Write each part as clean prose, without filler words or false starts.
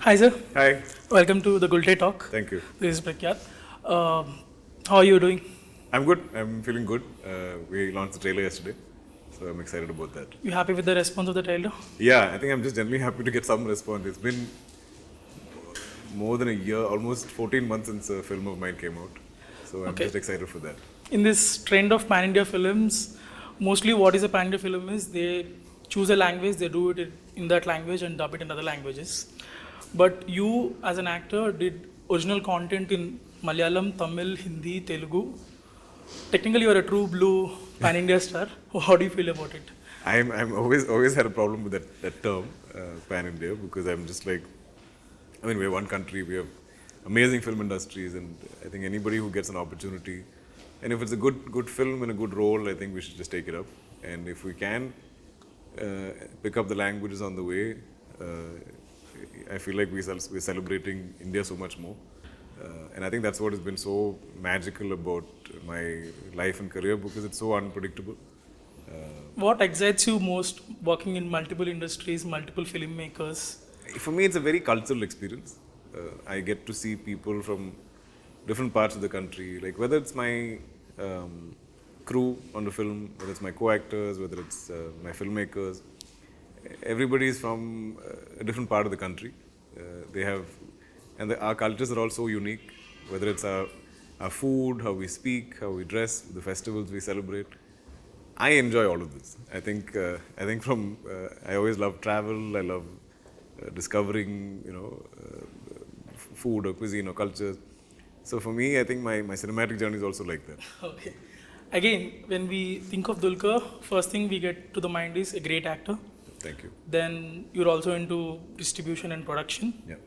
Hi, sir. Hi. Welcome to the Gulte.com. Thank you. This is Prakyat. How are you doing? I'm good. I'm feeling good. We launched the trailer yesterday, so I'm excited about that. You happy with the response of the trailer? Yeah, I think I'm just generally happy to get some response. It's been more than a year, almost 14 months since a film of mine came out. So I'm Okay. just excited for that. In this trend of pan-India films, mostly what is a pan-India film is they choose a language, they do it in that language and dub it in other languages. But you, as an actor, did original content in Malayalam, Tamil, Hindi, Telugu. Technically, you're a true blue pan-India star. How do you feel about it? I'm always had a problem with that term, pan India, because I'm just like, I mean, we're one country, we have amazing film industries, and I think anybody who gets an opportunity, and if it's a good film and a good role, I think we should just take it up. And if we can pick up the languages on the way, I feel like we're celebrating India so much more. And I think that's what has been so magical about my life and career, because it's so unpredictable. What excites you most working in multiple industries, multiple filmmakers? For me, it's a very cultural experience. I get to see people from different parts of the country, like whether it's my crew on the film, whether it's my co-actors, whether it's my filmmakers. Everybody is from a different part of the country. They have, and our cultures are all so unique. Whether it's our food, how we speak, how we dress, the festivals we celebrate. I enjoy all of this. I think from I always love travel. I love discovering, food or cuisine or cultures. So for me, I think my cinematic journey is also like that. Okay. Again, when we think of Dulquer, first thing we get to the mind is a great actor. Thank you. Then you're also into distribution and production. Yeah.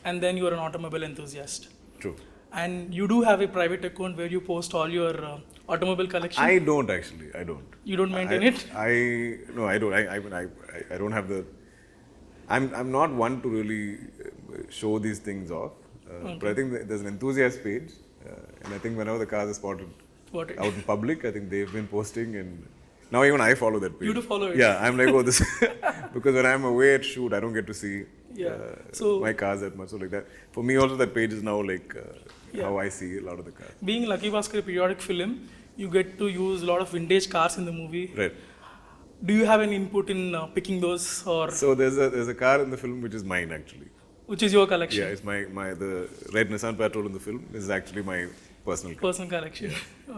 And then you're an automobile enthusiast. True. And you do have a private account where you post all your automobile collection. I don't actually. I don't. You don't maintain it? No, I don't. I don't have the. I'm not one to really show these things off. But I think there's an enthusiast page, and I think whenever the cars are spotted out in public, I think they've been posting, and now even I follow that page. You do follow it? Yeah, I'm like, oh, this because when I'm away at shoot, I don't get to see So my cars that much. So like that, for me also that page is now like how I see a lot of the cars. Being Lucky Baskhar, a periodic film, you get to use a lot of vintage cars in the movie. Right. Do you have any input in picking those, or So there's a car in the film which is mine actually. which is your collection? Yeah, it's the red Nissan Patrol in the film is actually my personal car. Personal collection.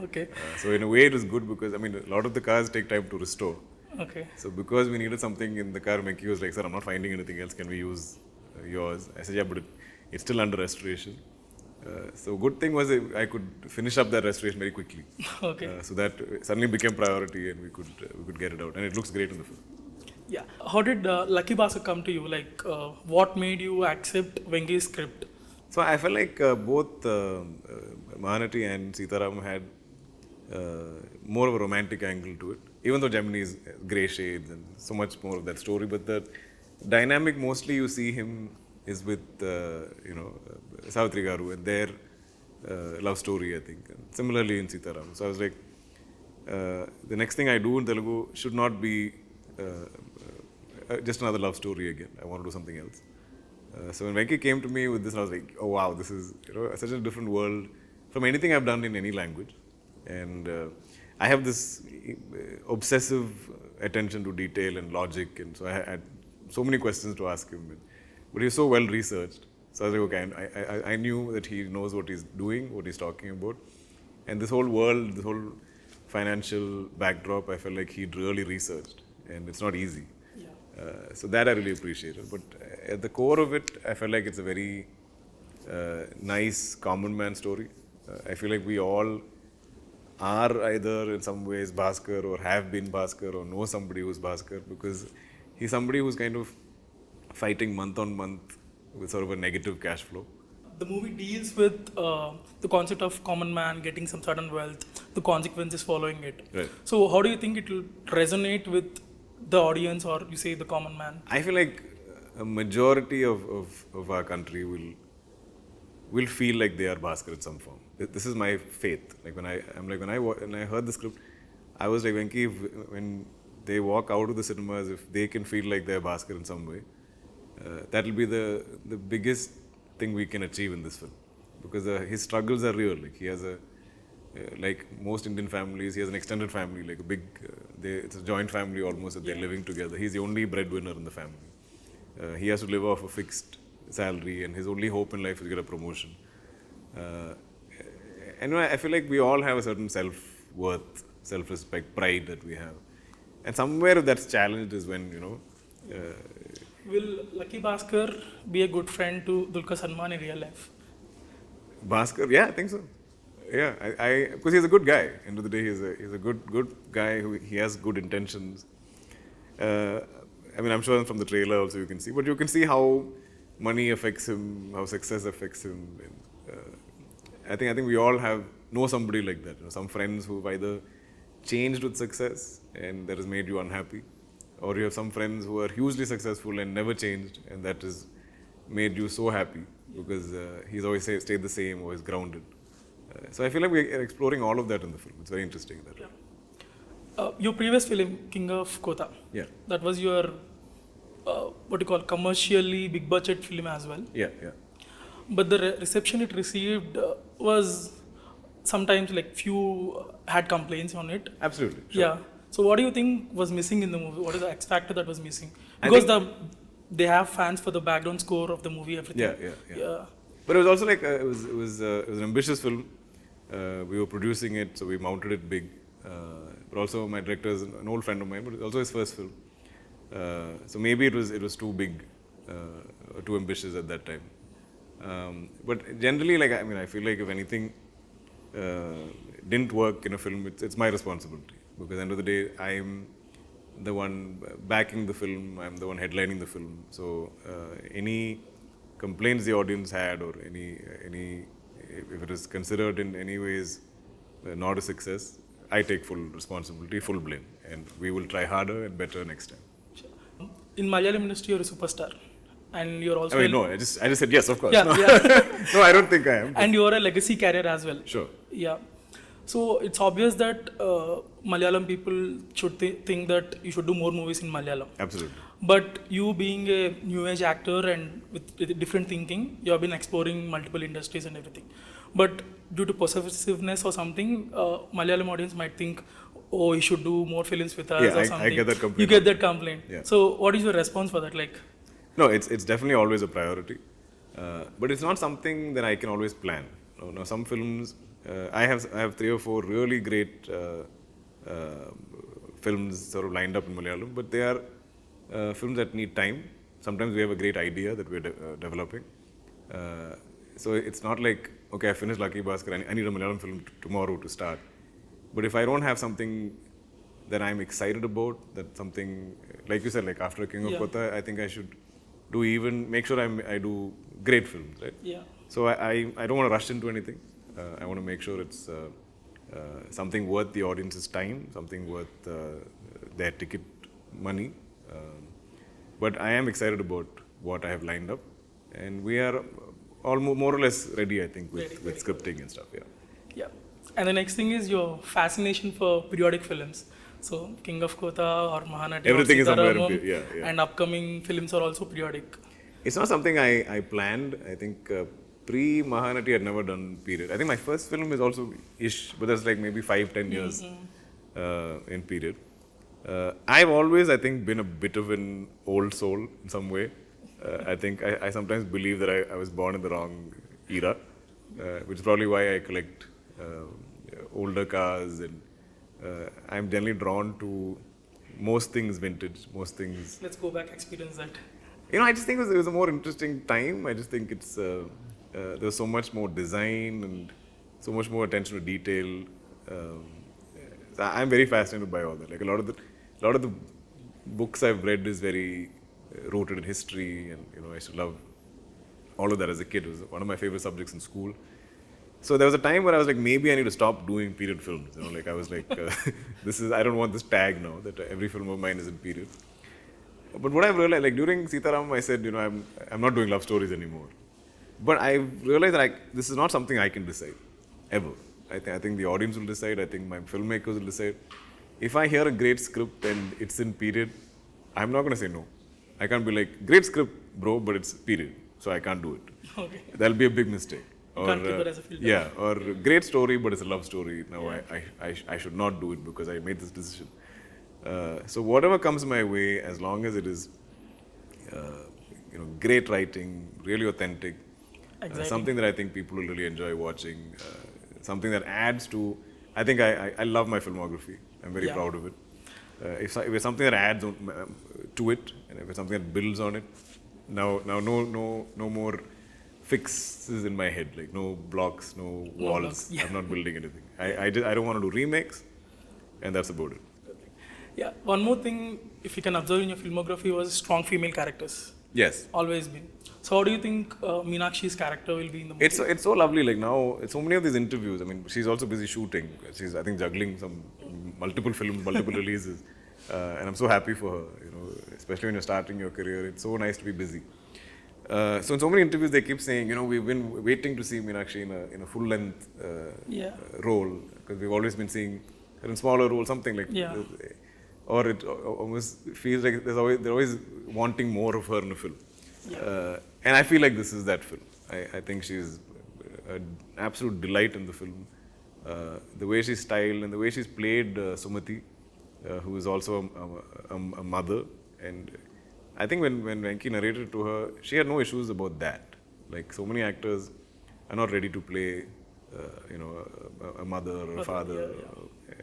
Okay. So in a way it was good because I mean a lot of the cars take time to restore. Okay. So because we needed something in the car, Venky was like, "Sir, I'm not finding anything else. Can we use yours?" I said, "Yeah, but it's still under restoration." So good thing was I could finish up that restoration very quickly. Okay. So that suddenly became priority, and we could get it out, and it looks great in the film. Yeah. How did Lucky Baskhar come to you? Like, what made you accept Venky's script? So I felt like both Mahanati and Sitaram had more of a romantic angle to it. Even though Gemini is grey shades and so much more of that story, but the dynamic mostly you see him is with Savitri Garu and their love story, I think. And similarly in Sitaram. So I was like, the next thing I do in Telugu should not be just another love story again. I want to do something else. So when Venky came to me with this, I was like, oh wow, this is such a different world from anything I've done in any language. And I have this obsessive attention to detail and logic, and so I had so many questions to ask him. But he was so well researched. So I was like, okay, I knew that he knows what he's doing, what he's talking about. And this whole world, this whole financial backdrop, I felt like he'd really researched. And it's not easy. Yeah. So that I really appreciated. But at the core of it, I felt like it's a very nice common man story. I feel like we all are either in some ways Baskhar or have been Baskhar or know somebody who's Baskhar, because he's somebody who's kind of fighting month on month with sort of a negative cash flow. The movie deals with the concept of common man getting some sudden wealth, the consequences following it. Right. So how do you think it will resonate with the audience, or you say the common man? I feel like a majority of our country will feel like they are Baskhar in some form. This is my faith. Like when I heard the script, I was like, Venky, when they walk out of the cinemas, if they can feel like they're Baskhar in some way, That will be the biggest thing we can achieve in this film, because his struggles are real. Like he has like most Indian families, he has an extended family, like a big, it's a joint family almost that they're living together. He's the only breadwinner in the family. He has to live off a fixed salary, and his only hope in life is to get a promotion. And I feel like we all have a certain self-worth, self-respect, pride that we have. And somewhere that's challenged is when, Will Lucky Baskhar be a good friend to Dulquer Salmaan in real life? Bhaskar, yeah, I think so. Yeah, because he's a good guy. End of the day, he's a good guy who he has good intentions. I mean, I'm sure from the trailer also you can see, but you can see how money affects him, how success affects him. And, I think we all know somebody like that. Some friends who've either changed with success and that has made you unhappy, or you have some friends who are hugely successful and never changed, and that has made you so happy because he's always stayed the same or is grounded. So I feel like we're exploring all of that in the film. It's very interesting. Your previous film, King of Kotha, that was your what you call commercially big budget film as well. Yeah. But the reception it received was sometimes like few had complaints on it. Absolutely. Sure. Yeah. So what do you think was missing in the movie? What is the X factor that was missing? Because they have fans for the background score of the movie, everything. Yeah. But it was also like it was an ambitious film. We were producing it, so we mounted it big. But also my director is an old friend of mine, but it's also his first film. So maybe it was too big, too ambitious at that time. But generally, like I feel like if anything didn't work in a film, it's my responsibility, because at the end of the day, I'm the one backing the film, I'm the one headlining the film. So any complaints the audience had, or any if it is considered in any ways not a success, I take full responsibility, full blame, and we will try harder and better next time. In Malayalam industry, you're a superstar, and you're also. I just said yes, of course. Yeah. No, I don't think I am. And you're a legacy carrier as well. Sure. Yeah. So it's obvious that Malayalam people should think that you should do more movies in Malayalam. Absolutely. But you being a new age actor and with different thinking, you have been exploring multiple industries and everything. But due to possessiveness or something, Malayalam audience might think, oh, you should do more films with us or something. I get that complaint. You get that complaint. Yeah. So what is your response for that? No, it's definitely always a priority. But it's not something that I can always plan. Now some films, I have 3 or 4 really great films sort of lined up in Malayalam, but they are films that need time. Sometimes we have a great idea that we're developing. So it's not like, okay, I finished Lucky Baskhar, I need a Malayalam film tomorrow to start. But if I don't have something that I'm excited about, that something, like you said, like after King of Kotha, I think I should make sure I do great films, right? Yeah. So I don't want to rush into anything. I want to make sure it's something worth the audience's time, something worth their ticket money. But I am excited about what I have lined up, and we are all more or less ready, I think, with scripting and stuff. Yeah. And the next thing is your fascination for periodic films. So King of Kotha or Mahanati, everything is somewhere. And upcoming films are also periodic. It's not something I planned. I think pre-Mahanati I had never done period. I think my first film is also ish, but that's like maybe 5-10 years in period. I've always, I think, been a bit of an old soul in some way. I think I sometimes believe that I was born in the wrong era, which is probably why I collect older cars, and I'm generally drawn to most things vintage, most things. Let's go back, experience that. I just think it was a more interesting time. I just think it's there was so much more design and so much more attention to detail. I'm very fascinated by all that. Like a lot of the books I've read is very rooted in history, and I used to love all of that as a kid. It was one of my favorite subjects in school. So there was a time where I was like, maybe I need to stop doing period films. Like I was like, I don't want this tag now that every film of mine is in period. But what I've realized, like during Sitaram, I said, I'm not doing love stories anymore. But I realized that this is not something I can decide, ever. I think the audience will decide. I think my filmmakers will decide. If I hear a great script and it's in period, I'm not going to say no. I can't be like, great script, bro, but it's period. So I can't do it. Okay. That'll be a big mistake. Or, Can't keep it as a filter. yeah, or great story, but it's a love story. Now I should not do it because I made this decision. So whatever comes my way, as long as it is, great writing, really authentic, something that I think people will really enjoy watching, something that adds to. I think I love my filmography. I'm very proud of it. If it's something that adds to it, and if it's something that builds on it, now no more fixes in my head, like no blocks, no walls. I'm not building anything. I don't want to do remakes, and that's about it. Yeah, one more thing, if you can observe in your filmography, was strong female characters. Yes. Always been. So how do you think Meenakshi's character will be in the movie? It's so lovely. Like now, so many of these interviews. I mean, she's also busy shooting. She's, I think, juggling some multiple films, multiple releases, and I'm so happy for her. Especially when you're starting your career, it's so nice to be busy. So in so many interviews, they keep saying, we've been waiting to see Meenakshi in a full length role, because we've always been seeing her in smaller roles, something like. Or it almost feels like they're always wanting more of her in a film. And I feel like this is that film. I think she's an absolute delight in the film. The way she's styled and the way she's played Sumati, who is also a mother. And I think when Venky narrated to her, she had no issues about that. Like so many actors are not ready to play, a mother or a father.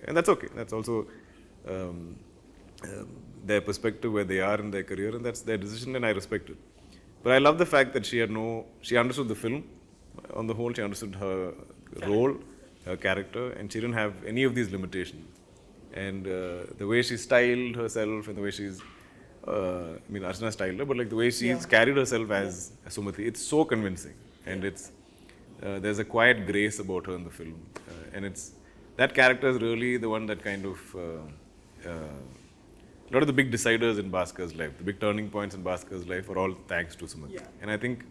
And that's okay. That's also their perspective where they are in their career, and that's their decision, and I respect it. But I love the fact that she understood the film on the whole, she understood her role, her character, and she didn't have any of these limitations. And the way she styled herself and the way she's, Archana styled her, but like the way she's carried herself as Sumati, it's so convincing. And there's a quiet grace about her in the film. And that character is really the one that kind of, a lot of the big deciders in Bhaskar's life, the big turning points in Bhaskar's life are all thanks to Sumati. And I think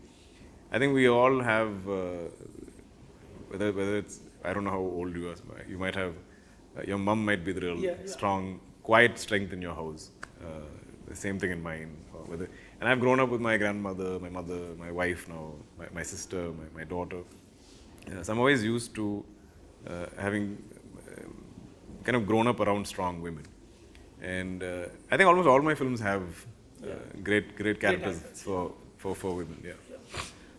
we all have, whether it's, I don't know how old you are, you might have, your mom might be the real strong, quiet strength in your house. The same thing in mine. And I've grown up with my grandmother, my mother, my wife now, my sister, my daughter. So I'm always used to having kind of grown up around strong women. And I think almost all my films have great characters for women.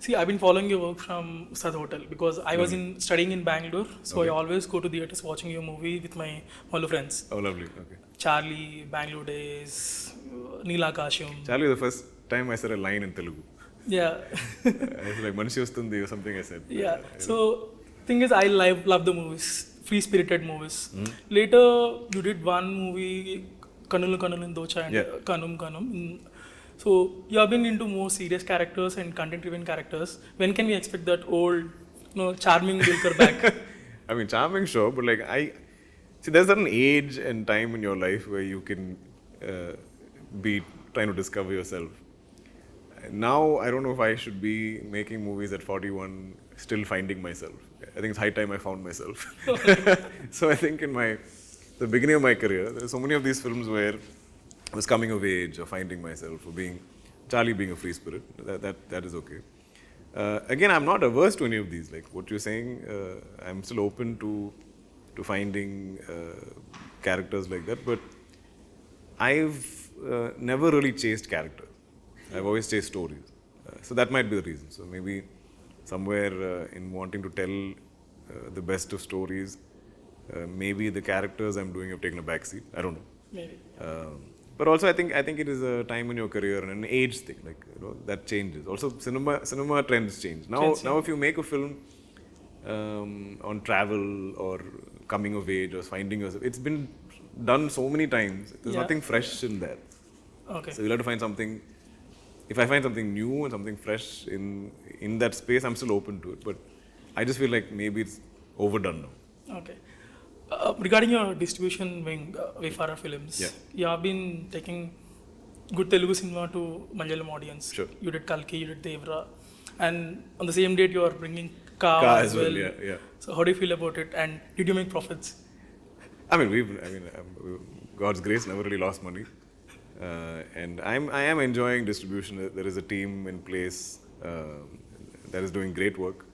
See, I've been following your work from Ustad Hotel because I was studying in Bangalore, so I always go to theatres watching your movie with my Malu friends. Oh, lovely. Okay. Charlie, Bangalore Days, Neela Kashum. Charlie, the first time I said a line in Telugu. Yeah. I was like, Manishi Vastundi or something I said. Yeah. So, thing is, I love the movies. Free-spirited movies. Later, you did one movie, Kanulu Kanulu Docha and Kanum Kanum. So, you have been into more serious characters and content-driven characters. When can we expect that old, charming Dulquer back? I mean, charming, sure, but like there's an age and time in your life where you can be trying to discover yourself. Now, I don't know if I should be making movies at 41, still finding myself. I think it's high time I found myself. So I think in the beginning of my career, there are so many of these films where I was coming of age or finding myself or Charlie being a free spirit. That is okay. Again, I'm not averse to any of these. Like what you're saying, I'm still open to finding characters like that. But I've never really chased characters. I've always chased stories. So that might be the reason. So maybe somewhere in wanting to tell the best of stories, maybe the characters I'm doing have taken a backseat. I don't know. Maybe. But also, I think it is a time in your career and an age thing, like that changes. Also, cinema trends change. Now, if you make a film on travel or coming of age or finding yourself, it's been done so many times. There's nothing fresh in that. Okay. So you'll have to find something. If I find something new and something fresh in that space, I'm still open to it. But I just feel like maybe it's overdone now. Okay. Regarding your distribution wing, Wayfarer Films, you have been taking good Telugu cinema to Malayalam audience. Sure. You did Kalki, you did Devra, and on the same date you are bringing Ka as well. Yeah. So how do you feel about it? And did you make profits? I mean, God's grace, never really lost money. And I am enjoying distribution. There is a team in place that is doing great work,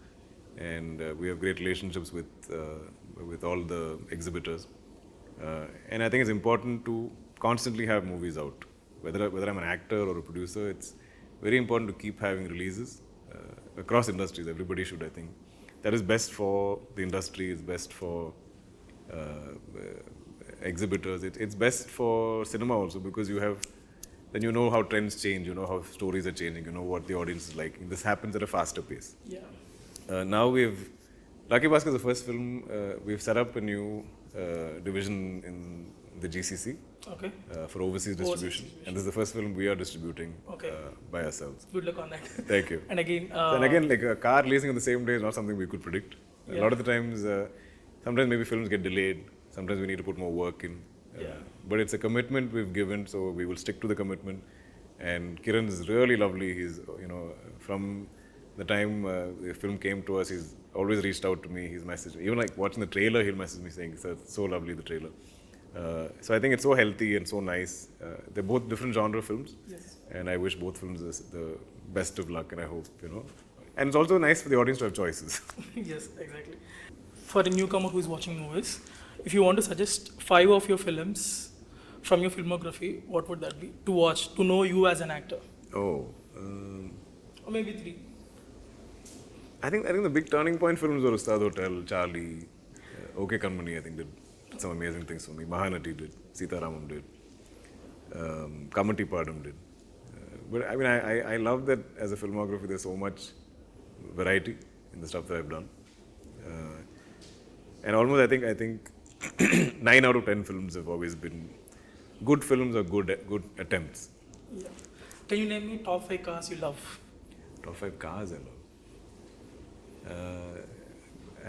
and we have great relationships with all the exhibitors. And I think it's important to constantly have movies out. Whether I'm an actor or a producer, it's very important to keep having releases across industries. Everybody should, I think. That is best for the industry. It's best for exhibitors. It's best for cinema also, because then you know how trends change, you know how stories are changing, you know what the audience is like. This happens at a faster pace. Yeah. Now Lucky Baskhar is the first film, we've set up a new division in the GCC for overseas distribution. And this is the first film we are distributing by ourselves. Good luck on that. Thank you. And again, like a car releasing on the same day is not something we could predict. A lot of the times, sometimes maybe films get delayed. Sometimes we need to put more work in. But it's a commitment we've given, so we will stick to the commitment. And Kiran is really lovely. He's, from the time the film came to us, he's always reached out to me. He's messaged, even like watching the trailer, he'll message me saying, "Sir, it's so lovely, the trailer." So I think it's so healthy and so nice. They're both different genre films. Yes. And I wish both films the best of luck, and I hope, And it's also nice for the audience to have choices. Yes, exactly. For a newcomer who's watching movies, if you want to suggest 5 of your films from your filmography, what would that be to watch, to know you as an actor? Oh. Or maybe 3. I think the big turning point films were Ustad Hotel, Charlie, OK Kanmani, I think did some amazing things for me. Mahanati did, Sitaramam did, Kamati Padam did. But I mean, I love that as a filmography there's so much variety in the stuff that I've done. And almost I think 9 out of 10 films have always been good films or good attempts. Yeah. Can you name me top 5 cars you love? Top 5 cars I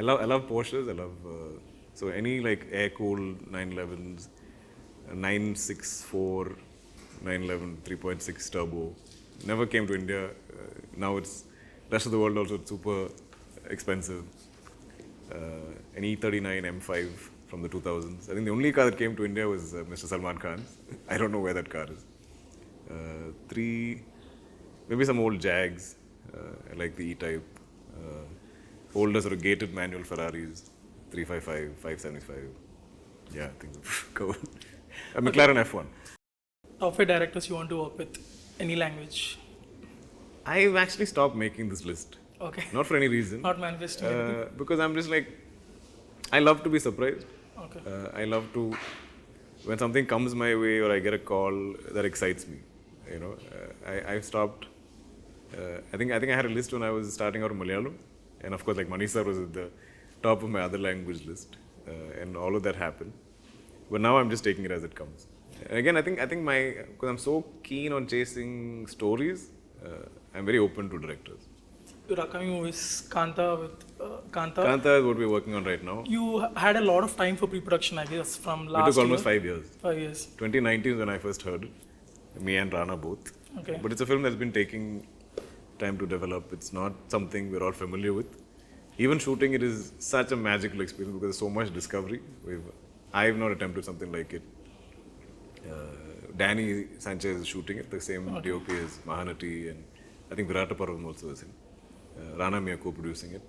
love. I love Porsches. I love so any like air-cooled 911s, 964, 911 3.6 turbo. Never came to India. Now it's rest of the world also it's super expensive. An E39 M5 from the 2000s. I think the only car that came to India was Mr. Salman Khan's. I don't know where that car is. 3, maybe some old Jags. I like the E-Type. Older sort of gated manual Ferraris, 355, 575. Yeah, I think I've covered. A McLaren F1. Top 5 directors you want to work with, any language? I've actually stopped making this list. Okay. Not for any reason. Not manifesting anything? Because I'm just like, I love to be surprised. Okay. I love to, when something comes my way or I get a call that excites me. I've stopped. I think I had a list when I was starting out in Malayalam. And of course, like Manish sir was at the top of my other language list. And all of that happened. But now I'm just taking it as it comes. And again, I think because I'm so keen on chasing stories, I'm very open to directors. Your upcoming movie is Kaantha with Kaantha. Kaantha is what we're working on right now. You had a lot of time for pre-production, I guess, from last year. It took almost 5 years. 5 years. 2019 is when I first heard it. Me and Rana both. Okay. But it's a film that's been taking time to develop. It's not something we're all familiar with. Even shooting it is such a magical experience because there's so much discovery. I've not attempted something like it. Danny Sanchez is shooting it, the same DOP as Mahanati, and I think Virataparam also is in. Rana Mia co-producing it.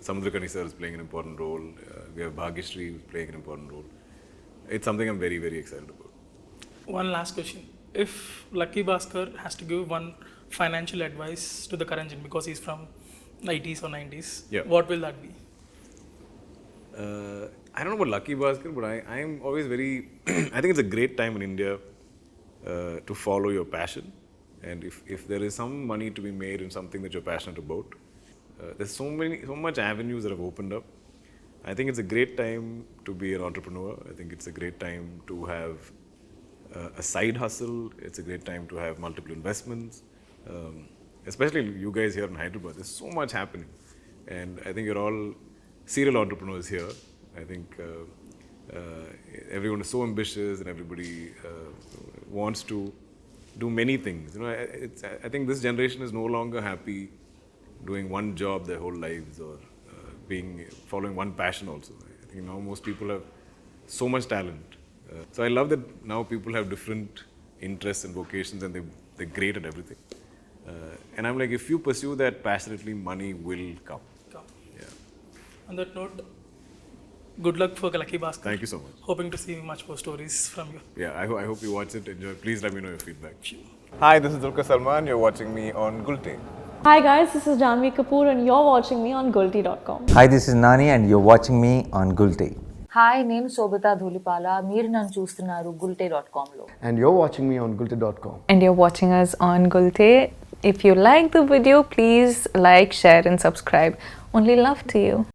Samudrakani sir is playing an important role. We have Bhagyashree playing an important role. It's something I'm very, very excited about. One last question. If Lucky Baskhar has to give one financial advice to the current gen, because he's from 80s or 90s, what will that be? I don't know about Lucky Baskhar, but I'm always very, I think it's a great time in India to follow your passion. And if there is some money to be made in something that you're passionate about, there's so much avenues that have opened up. I think it's a great time to be an entrepreneur. I think it's a great time to have a side hustle. It's a great time to have multiple investments. Especially you guys here in Hyderabad, there's so much happening. And I think you're all serial entrepreneurs here. I think everyone is so ambitious and everybody wants to do many things. I think this generation is no longer happy doing one job their whole lives or following one passion also. I think now most people have so much talent. So I love that now people have different interests and vocations, and they're great at everything. And I'm like, if you pursue that passionately, money will come. Yeah. On that note, good luck for Lucky Baskhar. Thank you so much. Hoping to see much more stories from you. Yeah, I hope you watch it, enjoy. Please let me know your feedback. Sure. Hi, this is Dulquer Salmaan. You're watching me on Gulte. Hi guys, this is Janvi Kapoor and you're watching me on Gulte.com. Hi, this is Nani and you're watching me on Gulte. Hi నేను శోభిత ధూళిపాల మీరు నన్ను చూస్తున్నారు Gulte.com-లో And you're watching me on Gulte.com. And you're watching us on Gulte. If you like the video, please like, share and subscribe. Only love to you.